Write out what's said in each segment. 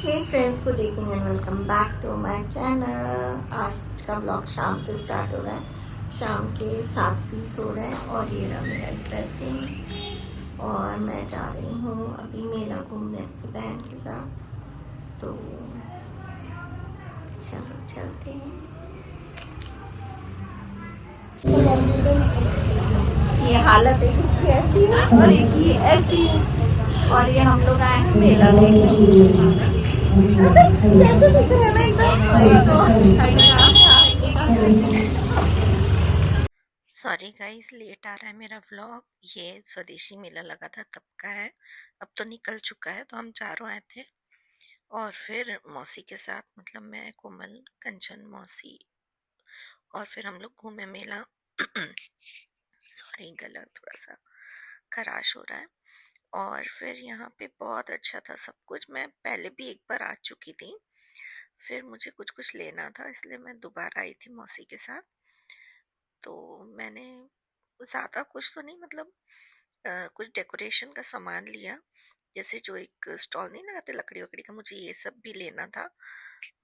Hey friends, good evening and welcome back to my channel. आज का blog शाम से स्टार्ट हो रहा है। शाम के 7:20 हो रहे हैं और ये रहा मेरा ड्रेसिंग और मैं जा रही हूँ अभी मेला घूमने अपनी बहन के साथ। तो चलो चलते हैं। ये हालत है इसकी ऐसी है और एक ये ऐसी है और ये हम लोग आए हैं मेला देखने। कैसे दिख रहे हैं सॉरी गाइस, लेट आ रहा है मेरा व्लॉग। ये स्वदेशी मेला लगा था तब का है, अब तो निकल चुका है। तो हम चारों आए थे और फिर मौसी के साथ, मतलब मैं, कोमल, कंचन, मौसी, और फिर हम लोग घूमे मेला। सॉरी, गला थोड़ा सा खराश हो रहा है। और फिर यहाँ पे बहुत अच्छा था सब कुछ। मैं पहले भी एक बार आ चुकी थी, फिर मुझे कुछ कुछ लेना था इसलिए मैं दोबारा आई थी मौसी के साथ। तो मैंने ज़्यादा कुछ तो नहीं, मतलब कुछ डेकोरेशन का सामान लिया। जैसे जो एक स्टॉल नहीं लगाते लकड़ी वकड़ी का, मुझे ये सब भी लेना था,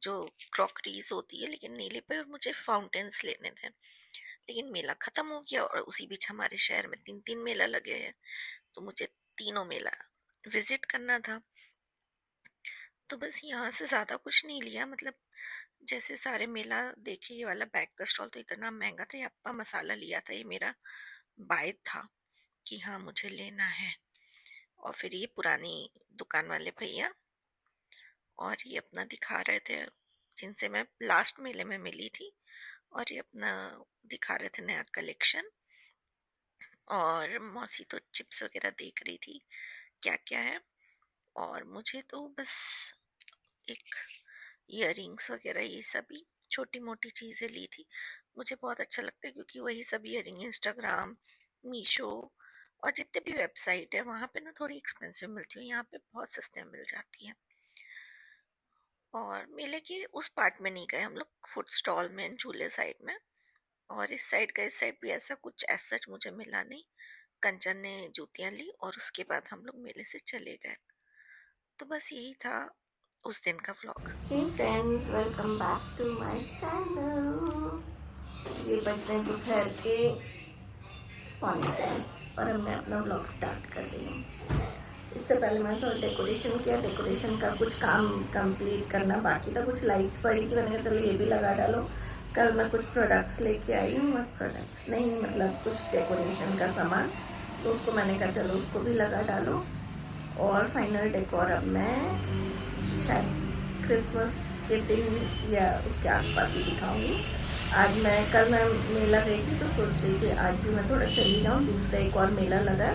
जो क्रॉकरीज होती है। लेकिन नीले पे मुझे फाउंटेन्स लेने थे। लेकिन मेला ख़त्म हो गया और उसी बीच हमारे शहर में 3 मेला लगे हैं, तो मुझे तीनों मेला विजिट करना था। तो बस यहाँ से ज़्यादा कुछ नहीं लिया, मतलब जैसे सारे मेला देखे। ये वाला बैग का स्टॉल तो इतना महंगा था। ये अप्पा मसाला लिया था, ये मेरा बाय था कि हाँ मुझे लेना है। और फिर ये पुरानी दुकान वाले भैया और ये अपना दिखा रहे थे, जिनसे मैं लास्ट मेले में मिली थी, और ये अपना दिखा रहे थे नया कलेक्शन। और मौसी तो चिप्स वगैरह देख रही थी क्या क्या है। और मुझे तो बस एक इयररिंग्स वगैरह ये सभी छोटी मोटी चीज़ें ली थी। मुझे बहुत अच्छा लगता है क्योंकि वही सब इयररिंग इंस्टाग्राम, मीशो और जितने भी वेबसाइट है वहाँ पे ना थोड़ी एक्सपेंसिव मिलती है, यहाँ पे बहुत सस्ते में मिल जाती है। और मेले के उस पार्ट में नहीं गए हम लोग, फूड स्टॉल में, झूले साइड में। और इस साइड का, इस साइड भी ऐसा कुछ ऐसा मुझे मिला नहीं। कंचन ने जूतियाँ ली और उसके बाद हम लोग मेले से चले गए। तो बस यही था उस दिन का vlog. Hey friends, welcome back to my channel. ये बज रहे दोपहर के 9:45 और अब मैं अपना व्लॉग स्टार्ट कर रही हूँ। इससे पहले मैंने थोड़ा डेकोरेशन किया। डेकोरेशन का कुछ काम कंप्लीट करना बाकी था। कुछ लाइट्स पड़ी थी, मैंने कहा चलो ये भी लगा डालो। कल मैं कुछ प्रोडक्ट्स लेके आई हूँ, प्रोडक्ट्स नहीं मतलब कुछ डेकोरेशन का सामान, तो उसको मैंने कहा चलो उसको भी लगा डालो। और फाइनल डेकोर अब मैं शायद क्रिसमस के दिन या उसके आसपास ही दिखाऊंगी। आज कल मैं मेला गई थी तो सोच रही थी आज भी मैं थोड़ा चली जाऊँ। दूसरा एक और मेला लगा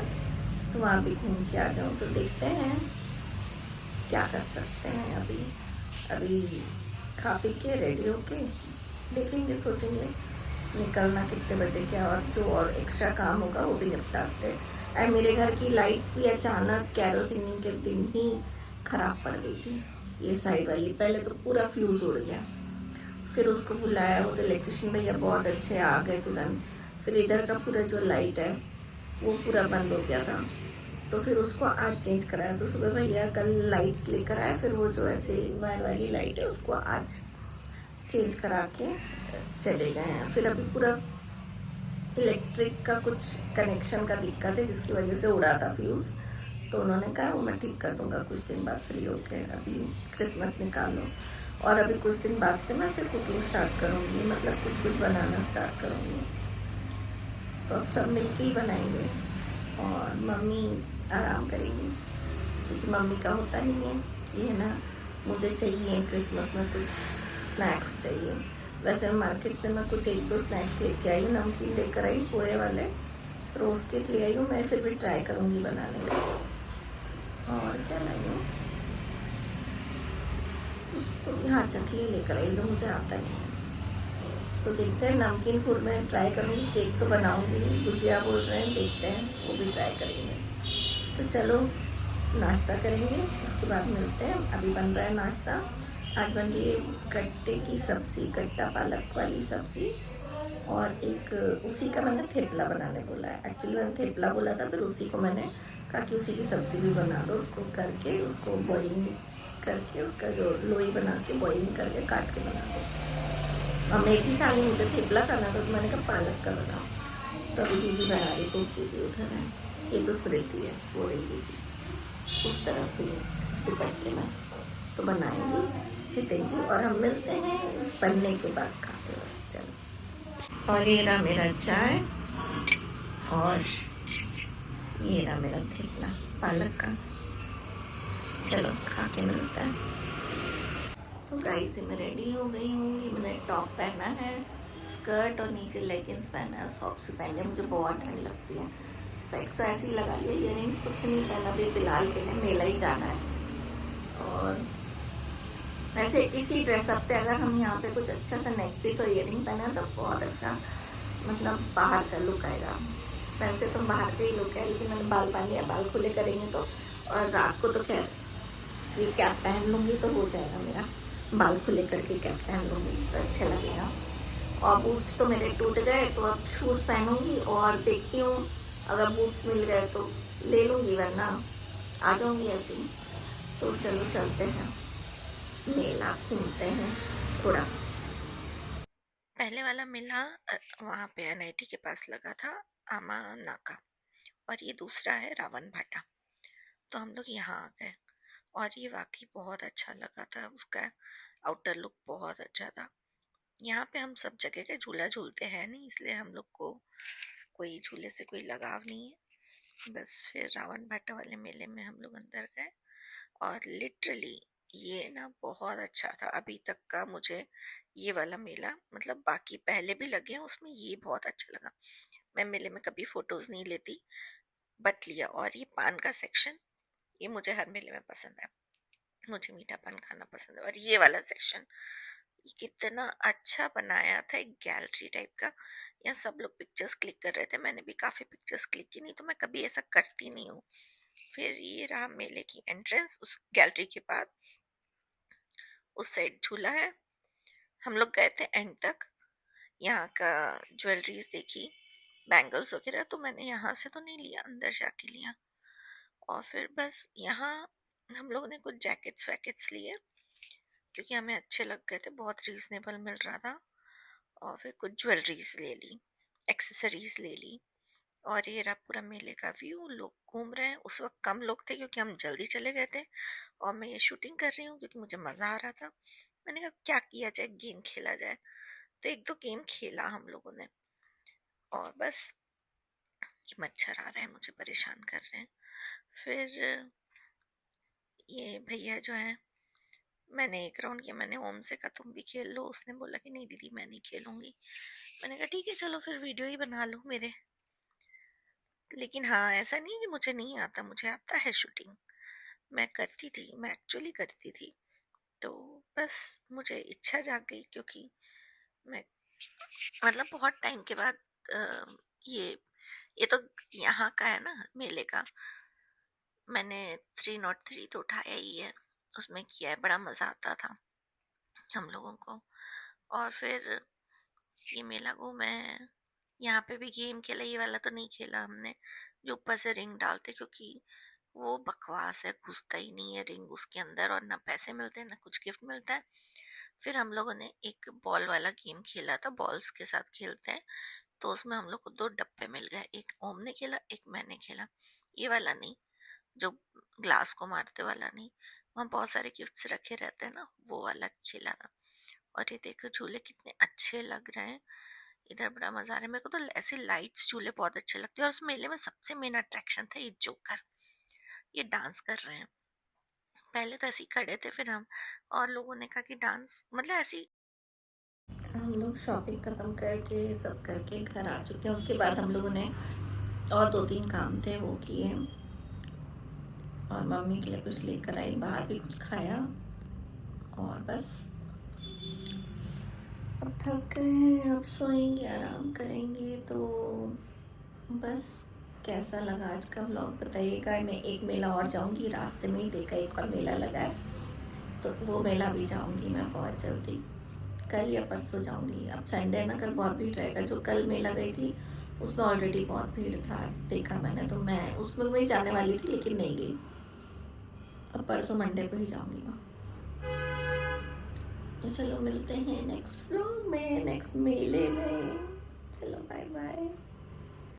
तो वहाँ भी घूम के आ जाऊँ। तो देखते हैं क्या कर सकते हैं। अभी अभी खा पी के रेडी होके देखेंगे, सोचेंगे निकलना कितने बजे क्या, और जो और एक्स्ट्रा काम होगा वो भी निपटाते हैं। मेरे घर की लाइट्स भी अचानक कैरोसिनी के दिन ही खराब पड़ गई थी। ये साइड वाली पहले तो पूरा फ्यूज़ उड़ गया, फिर उसको बुलाया, वो तो इलेक्ट्रिशियन भैया बहुत अच्छे आ गए तुरंत। फिर इधर का पूरा जो लाइट है वो पूरा बंद हो गया था, तो फिर उसको आज चेंज कराया। तो सुबह भैया कल लाइट्स लेकर आए, फिर वो जो ऐसे वायर वाली लाइट है उसको आज चेंज करा के चले गए हैं। फिर अभी पूरा इलेक्ट्रिक का कुछ कनेक्शन का दिक्कत है जिसकी वजह से उड़ा था फ्यूज़, तो उन्होंने कहा वो मैं ठीक कर दूंगा कुछ दिन बाद फ्री होके। अभी क्रिसमस निकालो और अभी कुछ दिन बाद से मैं फिर कुकिंग स्टार्ट करूँगी, मतलब कुछ कुछ बनाना स्टार्ट करूँगी। तो अब सब मिलके ही बनाएंगे और मम्मी आराम करेंगी क्योंकि मम्मी का होता नहीं है कि है ना मुझे चाहिए क्रिसमस में कुछ स्नैक्स चाहिए। वैसे मार्केट से मैं कुछ 1-2 स्नैक्स लेके आई हूँ। नमकीन लेकर आई, पोहे वाले रोज़ केक ले आई हूँ। मैं फिर भी ट्राई करूँगी बनाने में। और क्या लाई हूँ, कुछ तो हाँ चकली लेकर आई, तो मुझे आता नहीं है। तो देखते हैं, नमकीन फूड में ट्राई करूँगी, केक तो बनाऊँगी। गुजिया बोल रहे हैं, देखते हैं वो भी ट्राई करेंगे। तो चलो नाश्ता करेंगे, उसके बाद मिलते हैं। अभी बन रहा है नाश्ता। आज बन रही है गट्टे की सब्ज़ी, गट्टा पालक वाली सब्ज़ी, और एक उसी का मैंने थेपला बनाने बोला है। एक्चुअली मैंने थेपला बोला था, फिर उसी को मैंने कहा कि उसी की सब्ज़ी भी बना दो, उसको करके उसको बॉइलिंग करके उसका जो लोई बना के बॉइलिंग करके काट के बना दो। और मेथी खानी मुझे थेपला खाना था तो मैंने कहा पालक का बनाओ, तो अभी दीदी बना रही तो दीदी उधर है, ये तो सुरेती है वो रही दीदी उस तरफ भी दुपट्टे में, तो बनाएंगी फिर देंगी और हम मिलते हैं बनने के बाद खाते वक्त। चलो, और ये रहा मेरा चाय और ये रहा मेरा थेपला पालक का। चलो खा के मिलता है। तो गाइस मैं रेडी हो गई हूँ, ये मैंने टॉप पहना है, स्कर्ट और नीचे लेगिंग्स पहना है, सॉक्स भी पहन लिया, मुझे बहुत ठंड लगती है। स्पेक्स तो ऐसे ही लगा लिया, इयरिंग्स कुछ नहीं पहना अभी फिलहाल के लिए, मेला ही जाना है। और वैसे इसी ड्रेसअप पे अगर हम यहाँ पे कुछ अच्छा सा नेक पीस और इयरिंग पहना तो बहुत अच्छा मतलब बाहर का लुक आएगा। वैसे तो बाहर का ही लुक है, लेकिन मैंने बाल बांध लिया, बाल खुले करेंगे तो, और रात को तो खैर ये कैप पहन लूँगी तो हो जाएगा मेरा, बाल खुले करके कैप पहन लूँगी तो अच्छा लगेगा। और बूट्स तो मेरे टूट गए तो अब शूज़ पहनूँगी और देखती हूँ अगर बूट्स मिल गए तो ले लूँगी, वरना आ जाऊँगी ऐसे ही। तो चलो चलते हैं, मेला घूमते हैं थोड़ा। पहले वाला मेला वहाँ पे एनआईटी के पास लगा था, आमा नाका, और ये दूसरा है रावण भाटा। तो हम लोग यहाँ आ गए और ये वाकई बहुत अच्छा लगा था, उसका आउटर लुक बहुत अच्छा था। यहाँ पे हम सब जगह के झूला झूलते हैं नहीं, इसलिए हम लोग को कोई झूले से कोई लगाव नहीं है। बस फिर रावण भाटा वाले मेले में हम लोग अंदर गए और लिटरली ये ना बहुत अच्छा था। अभी तक का मुझे ये वाला मेला, मतलब बाकी पहले भी लगे हैं उसमें, ये बहुत अच्छा लगा। मैं मेले में कभी फोटोज नहीं लेती बट लिया। और ये पान का सेक्शन, ये मुझे हर मेले में पसंद है, मुझे मीठा पान खाना पसंद है। और ये वाला सेक्शन कितना अच्छा बनाया था, एक गैलरी टाइप का, यहाँ सब लोग पिक्चर्स क्लिक कर रहे थे, मैंने भी काफ़ी पिक्चर्स क्लिक की, नहीं तो मैं कभी ऐसा करती नहीं हूँ। फिर ये रहा मेले की एंट्रेंस, उस गैलरी के बाद उस साइड झूला है। हम लोग गए थे एंड तक, यहाँ का ज्वेलरीज देखी, बैंगल्स वगैरह, तो मैंने यहाँ से तो नहीं लिया, अंदर जाके लिया। और फिर बस यहाँ हम लोगों ने कुछ जैकेट्स वैकेट्स लिए क्योंकि हमें अच्छे लग गए थे, बहुत रीजनेबल मिल रहा था। और फिर कुछ ज्वेलरीज ले ली, एक्सेसरीज ले ली। और ये रहा पूरा मेले का व्यू, लोग घूम रहे हैं। उस वक्त कम लोग थे क्योंकि हम जल्दी चले गए थे और मैं ये शूटिंग कर रही हूँ क्योंकि मुझे मज़ा आ रहा था। मैंने कहा क्या किया जाए, गेम खेला जाए, तो एक दो गेम खेला हम लोगों ने। और बस ये मच्छर आ रहे हैं, मुझे परेशान कर रहे हैं। फिर ये भैया जो है, मैंने एक राउंड किया, मैंने ओम से कहा तुम भी खेल लो, उसने बोला कि नहीं दीदी मैं नहीं खेलूँगी। मैंने कहा ठीक है चलो फिर वीडियो ही बना लो मेरे। लेकिन हाँ, ऐसा नहीं कि मुझे नहीं आता, मुझे आता है शूटिंग, मैं करती थी, मैं एक्चुअली करती थी। तो बस मुझे इच्छा जाग गई क्योंकि मैं मतलब बहुत टाइम के बाद ये ये तो यहाँ का है ना मेले का, मैंने 303 तो उठाया ही है, उसमें किया है, बड़ा मज़ा आता था हम लोगों को। और फिर ये मेला घूमे, यहाँ पे भी गेम खेला, ये वाला तो नहीं खेला हमने जो ऊपर से रिंग डालते, क्योंकि वो बकवास है, घुसता ही नहीं है रिंग उसके अंदर, और ना पैसे मिलते हैं ना कुछ गिफ्ट मिलता है। फिर हम लोगों ने एक बॉल वाला गेम खेला था, बॉल्स के साथ खेलते हैं, तो उसमें हम लोग को 2 डब्बे मिल गए, एक ओम ने खेला एक मैंने खेला। ये वाला नहीं, जो ग्लास को मारते वाला नहीं, वहाँ बहुत सारे गिफ्ट्स रखे रहते हैं ना, वो वाला खेला था। और ये देखो झूले कितने अच्छे लग रहे हैं, इधर बड़ा मजा आ रहा है मेरे को। तो ऐसे लाइट्स झूले बहुत अच्छे लगते हैं। और उस मेले में सबसे मेन अट्रैक्शन था ये जोकर, ये डांस कर रहे हैं। पहले तो ऐसे ही खड़े थे, फिर हम और लोगों ने कहा कि डांस, मतलब ऐसी। हम लोग शॉपिंग खत्म करके सब करके घर आ चुके हैं। उसके बाद हम लोगों ने और 2-3 काम थे वो किए, और मम्मी के लिए कुछ लेकर आई, बाहर भी कुछ खाया, और बस अब थक गए हैं, अब सोएंगे, आराम करेंगे। तो बस कैसा लगा आज का व्लॉग बताइएगा। मैं एक मेला और जाऊंगी, रास्ते में ही देखा एक और मेला लगा है, तो वो मेला भी जाऊंगी मैं बहुत जल्दी, कल या परसों जाऊंगी। अब संडे है ना, कल बहुत भीड़ रहेगा। जो कल मेला गई थी उसमें ऑलरेडी बहुत भीड़ था, आज देखा मैंने, तो मैं उसमें वही जाने वाली थी लेकिन नहीं गई। अब परसों मंडे को ही जाऊंगी मैं। तो चलो मिलते हैं नेक्स्ट व्लॉग में, नेक्स्ट मेले में।